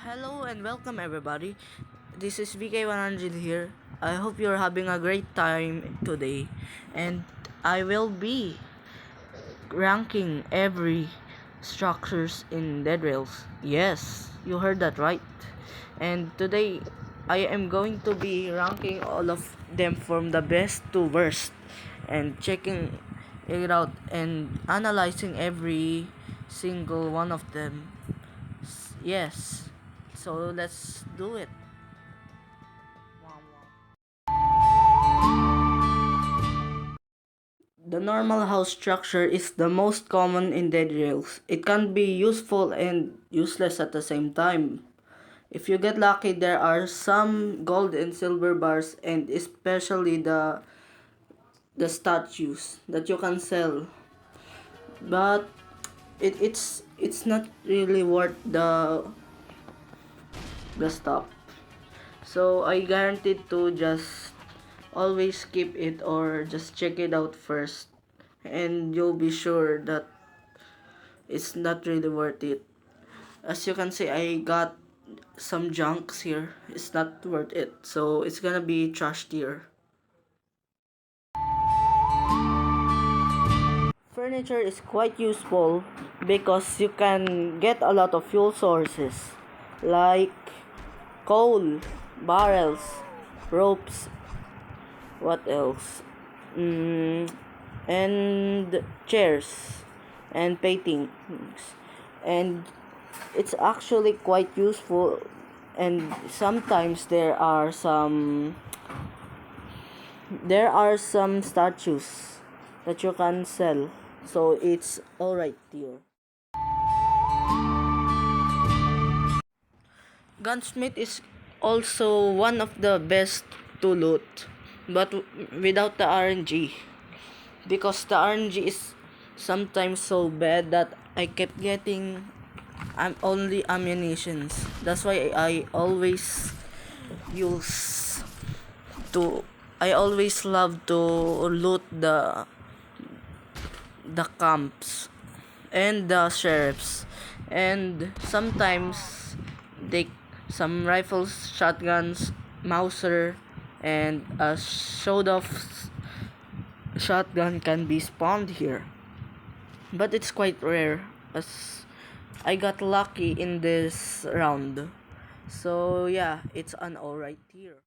Hello and welcome everybody. This is VK100 here. I hope you're having a great time today, and I will be ranking every structures in Dead Rails. Yes, you heard that right. And today I am going to be ranking all of them from the best to worst and checking it out and analyzing every single one of them. Yes. So let's do it. The normal house structure is the most common in Dead Rails. It can be useful and useless at the same time. If you get lucky, there are some gold and silver bars and especially the statues that you can sell. But it's not really worth the stuff. So I guaranteed to just always keep it or just check it out first, and you'll be sure that it's not really worth it. As you can see, I got some junks here. It's not worth it, so it's gonna be trash tier. Furniture is quite useful because you can get a lot of fuel sources like coal, barrels, ropes, what else? And chairs and paintings, and it's actually quite useful. And sometimes there are some statues that you can sell, so it's all right here. Gunsmith is also one of the best to loot, but without the RNG, because the RNG is sometimes so bad that I kept getting only ammunitions. That's why use to I always love to loot the camps and the sheriffs, and sometimes they some rifles, shotguns, Mauser, and a showed off shotgun can be spawned here, but it's quite rare as I got lucky in this round. So yeah, it's an alright tier.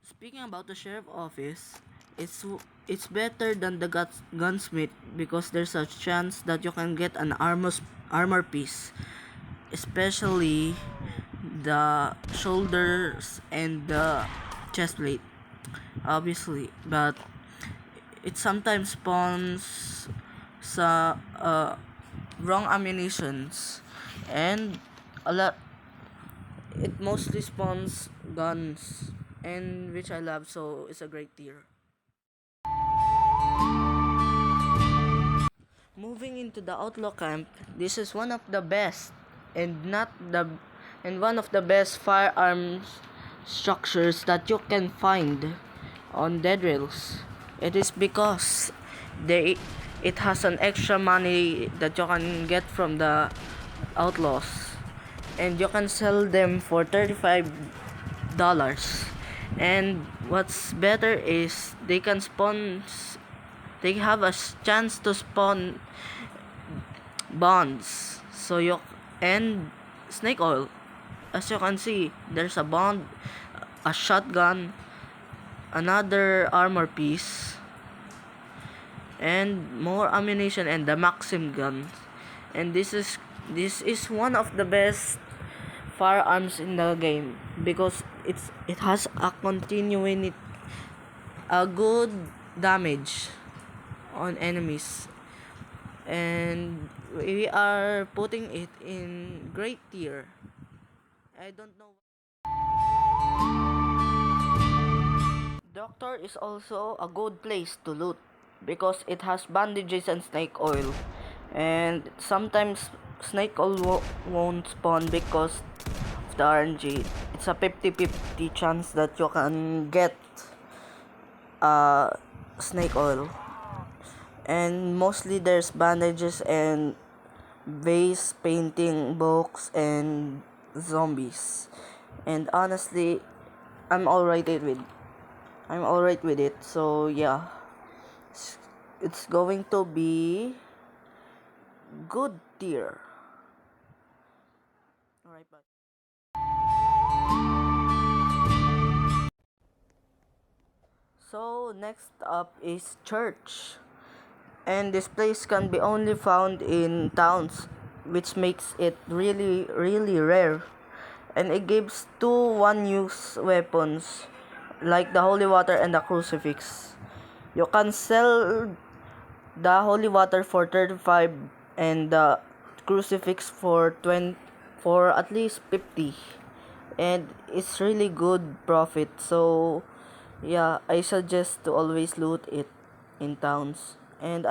Speaking about the sheriff office, it's better than the gunsmith because there's a chance that you can get an armor piece, especially the shoulders and the chest plate, obviously. But it sometimes spawns sa wrong ammunitions, and a lot it mostly spawns guns, and which I love, so it's a great tier. Moving into the outlaw camp, this is one of the best and not the and one of the best firearms structures that you can find on Dead Rails. It is because they it has an extra money that you can get from the outlaws, and you can sell them for $35. And what's better is they have a chance to spawn bonds. So you and snake oil. As you can see, there's a bond, a shotgun, another armor piece, and more ammunition, and the Maxim gun. And this is one of the best firearms in the game because it has a good damage on enemies, and we are putting it in great tier. I don't know. Doctor is also a good place to loot because it has bandages and snake oil, and sometimes snake oil won't spawn because of the RNG. It's a 50-50 chance that you can get snake oil, and mostly there's bandages and vase painting, books, and zombies. And honestly, I'm alright with I'm alright with it. So yeah, it's, it's going to be good tier. Alright, bye. So next up is church. And this place can be only found in towns, which makes it really rare. And it gives two one-use weapons, like the holy water and the crucifix. You can sell the holy water for 35 and the crucifix for 20, for at least 50, and it's really good profit. So yeah, I suggest to always loot it in towns. And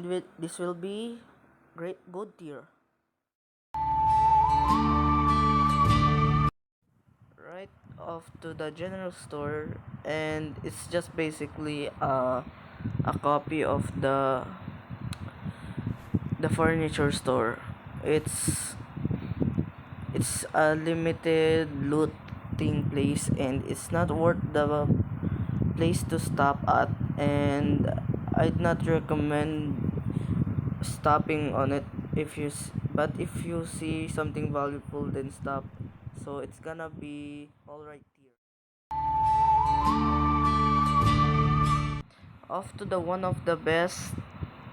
with this will be great good tier. Right off to the general store, and it's just basically a copy of the furniture store. It's a limited looting place, and it's not worth the place to stop at, and I'd not recommend stopping on it. But if you see something valuable, then stop. So it's gonna be all right here. Off to the one of the best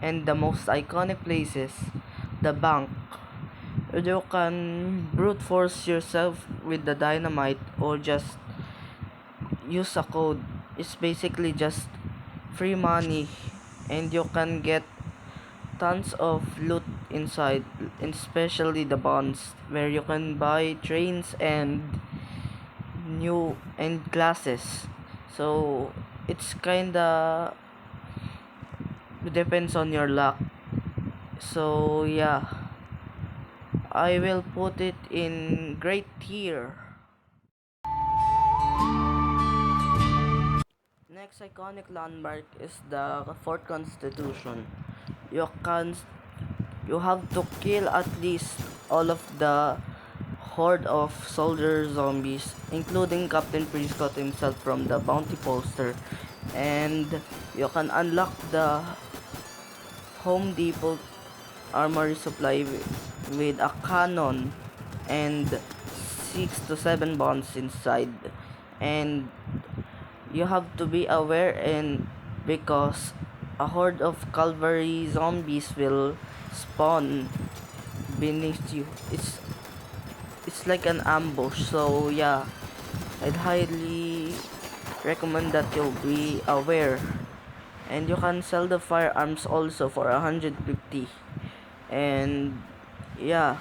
and the most iconic places, the bank. You can brute force yourself with the dynamite or just use a code. It's basically just free money, and you can get tons of loot inside, especially the bonds where you can buy trains and new and glasses. So it's kinda depends on your luck. So yeah, I will put it in great tier. Next iconic landmark is the Fort Constitution. You can you have to kill at least all of the horde of soldier zombies, including Captain Prescott himself from the Bounty Poster, and you can unlock the Home Depot armory supply with a cannon and 6 to 7 bombs inside. And you have to be aware, and because a horde of cavalry zombies will spawn beneath you. It's like an ambush. So yeah, I'd highly recommend that you be aware. And you can sell the firearms also for 150. And yeah,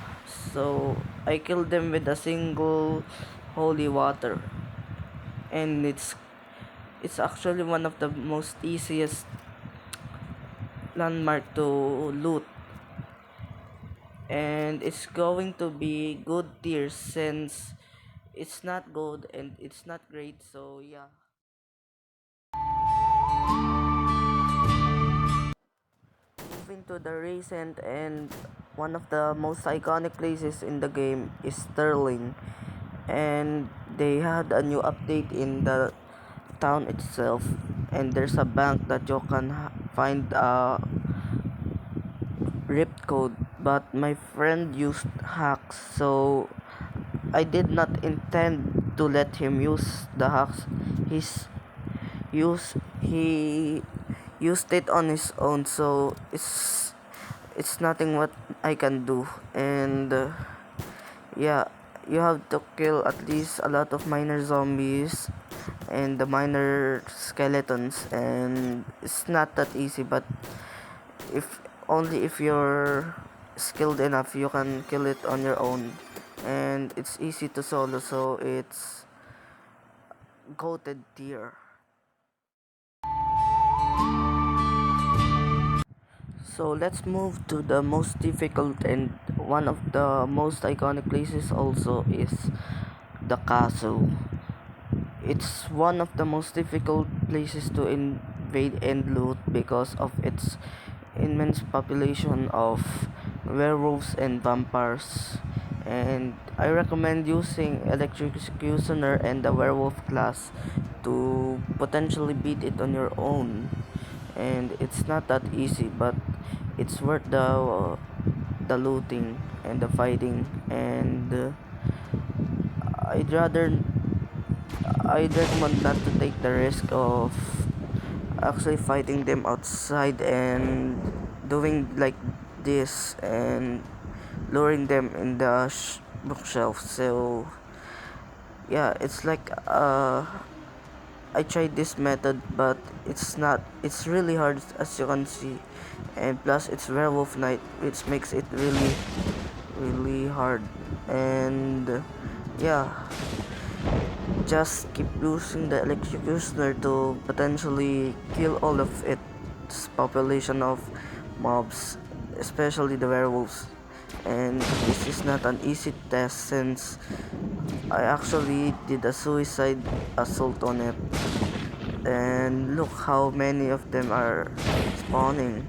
so I killed them with a single holy water, and it's actually one of the most easiest landmark to loot, and it's going to be good tier since it's not gold and it's not great. So yeah, moving to the recent and one of the most iconic places in the game is Sterling, and they had a new update in the town itself, and there's a bank that you can find a ripped code, but my friend used hacks, so I did not intend to let him use the hacks. He used it on his own, so it's nothing what I can do. And yeah, you have to kill at least a lot of minor zombies and the minor skeletons, and it's not that easy, but if only if you're skilled enough, you can kill it on your own, and it's easy to solo, so it's goated tier. So let's move to the most difficult and one of the most iconic places also is the castle. It's one of the most difficult places to invade and loot because of its immense population of werewolves and vampires. And I recommend using Electrocutioner and the werewolf class to potentially beat it on your own. And it's not that easy, but it's worth the looting and the fighting. And I'd rather I'd recommend not to take the risk of actually fighting them outside and doing like this and luring them in the bookshelf. So yeah, it's like I tried this method, but it's really hard, as you can see, and plus it's werewolf night, which makes it really hard. And yeah, just keep using the executioner to potentially kill all of its population of mobs, especially the werewolves. And this is not an easy test since I actually did a suicide assault on it. And look how many of them are spawning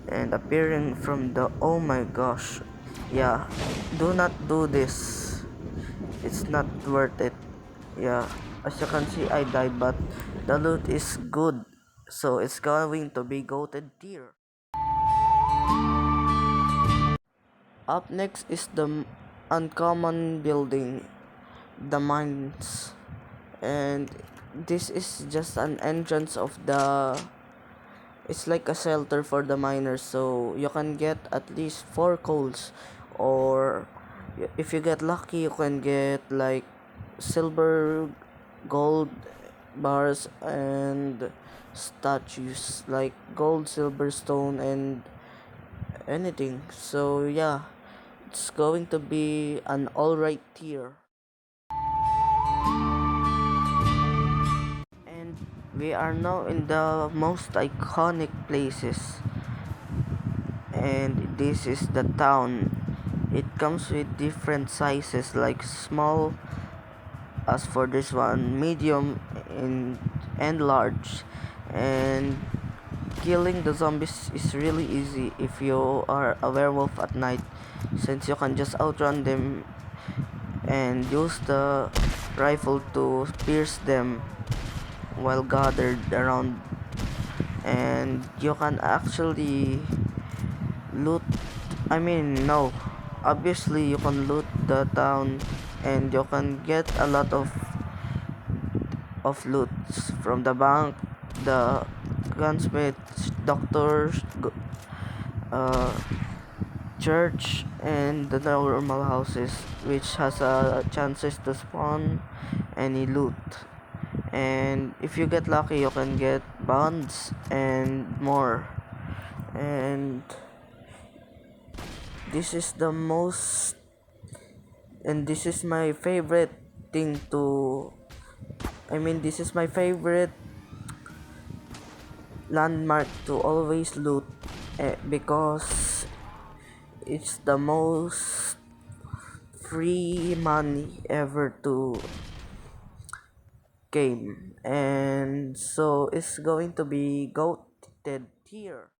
and appearing from the, oh my gosh. Yeah, do not do this. It's not worth it. Yeah, as you can see, I died, but the loot is good, so it's going to be goated tier. Up next is the uncommon building, the mines, and this is just an entrance of the. It's like a shelter for the miners, so you can get at least 4 coals, or if you get lucky, you can get like silver, gold bars, and statues like gold, silver, stone, and anything. So yeah, it's going to be an alright tier. And we are now in the most iconic places, and this is the town. It comes with different sizes like small, as for this one, medium, and large. And killing the zombies is really easy if you are a werewolf at night, since you can just outrun them and use the rifle to pierce them while gathered around. And you can actually loot, I mean, no, obviously you can loot the town, and you can get a lot of loots from the bank, the gunsmiths, doctors, uh, church, and the normal houses, which has chances to spawn any loot. And if you get lucky, you can get bonds and more. And this is the most, and this is my favorite thing to, I mean, this is my favorite landmark to always loot, because it's the most free money ever to game, and so it's going to be goated here.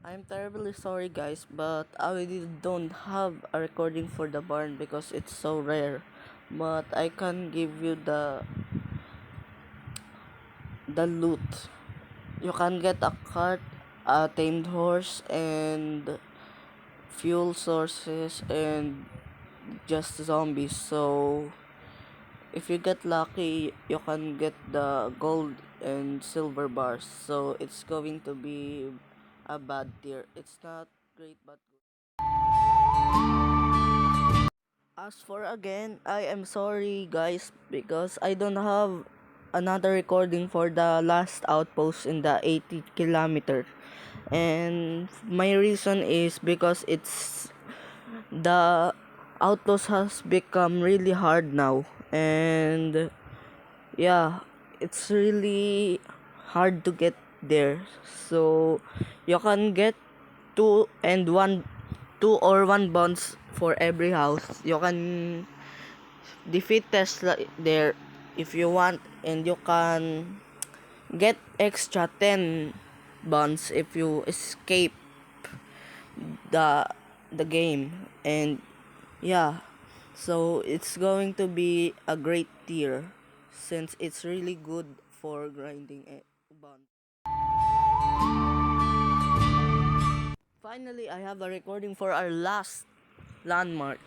I'm terribly sorry guys, but I really don't have a recording for the barn because it's so rare, but I can give you the loot. You can get a cart, a tamed horse, and fuel sources, and just zombies. So if you get lucky, you can get the gold and silver bars. So it's going to be a bad tier. It's not great, but good. As for again, I am sorry guys because I don't have another recording for the last outpost in the 80 kilometer. And my reason is because it's the outpost has become really hard now, and yeah, it's really hard to get there. So you can get two or one bonds for every house. You can defeat Tesla there if you want, and you can get extra 10 buns if you escape the game. And yeah, so it's going to be a great tier since it's really good for grinding buns. Finally, I have a recording for our last landmark.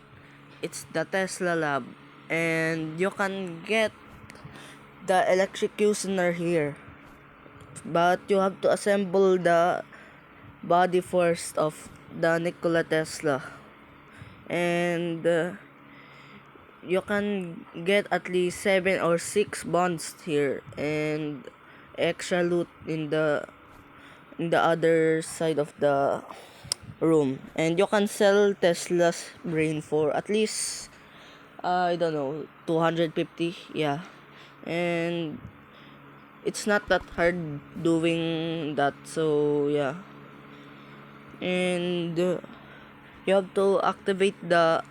It's the Tesla Lab, and you can get the electrocutioner here, but you have to assemble the body first of the Nikola Tesla, and you can get at least 7 or 6 bonds here and extra loot in the other side of the room. And you can sell Tesla's brain for at least I don't know, 250. Yeah, and it's not that hard doing that. So yeah, and you have to activate the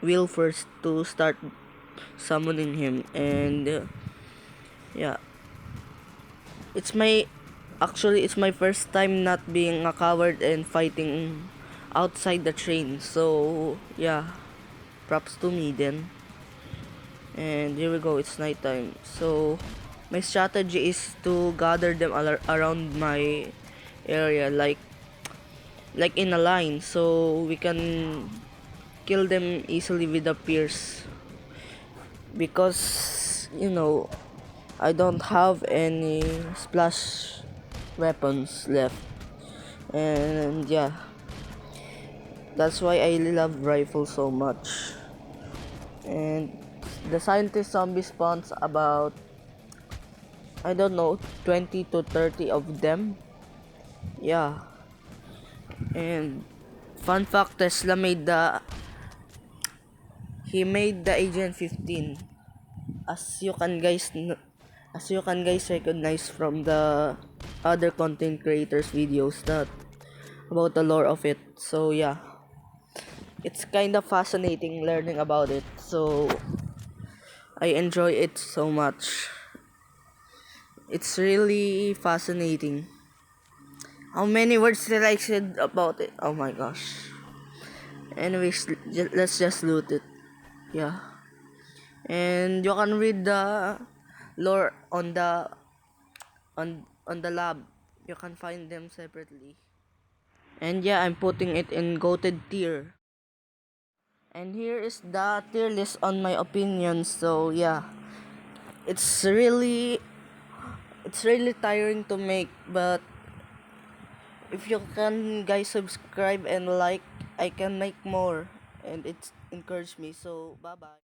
wheel first to start summoning him. And yeah, it's my it's my first time not being a coward and fighting outside the train. So yeah, props to me then. And here we go, it's nighttime. So my strategy is to gather them around my area, like in a line, so we can kill them easily with the pierce, because I don't have any splash weapons left. And yeah, that's why I love rifle so much. And the scientist zombie spawns about, I don't know, 20 to 30 of them. Yeah. And fun fact, Tesla made the Agent 15, as you can guys recognize from the other content creators videos that about the lore of it. So yeah, it's kind of fascinating learning about it. So I enjoy it so much. It's really fascinating. How many words did I said about it? Oh my gosh. Anyways, let's just loot it. Yeah. And you can read the lore on the lab. You can find them separately. And yeah, I'm putting it in goated tier. And here is the tier list on my opinion. So yeah, it's really tiring to make, but if you can guys subscribe and like, I can make more, and it encouraged me. So bye bye.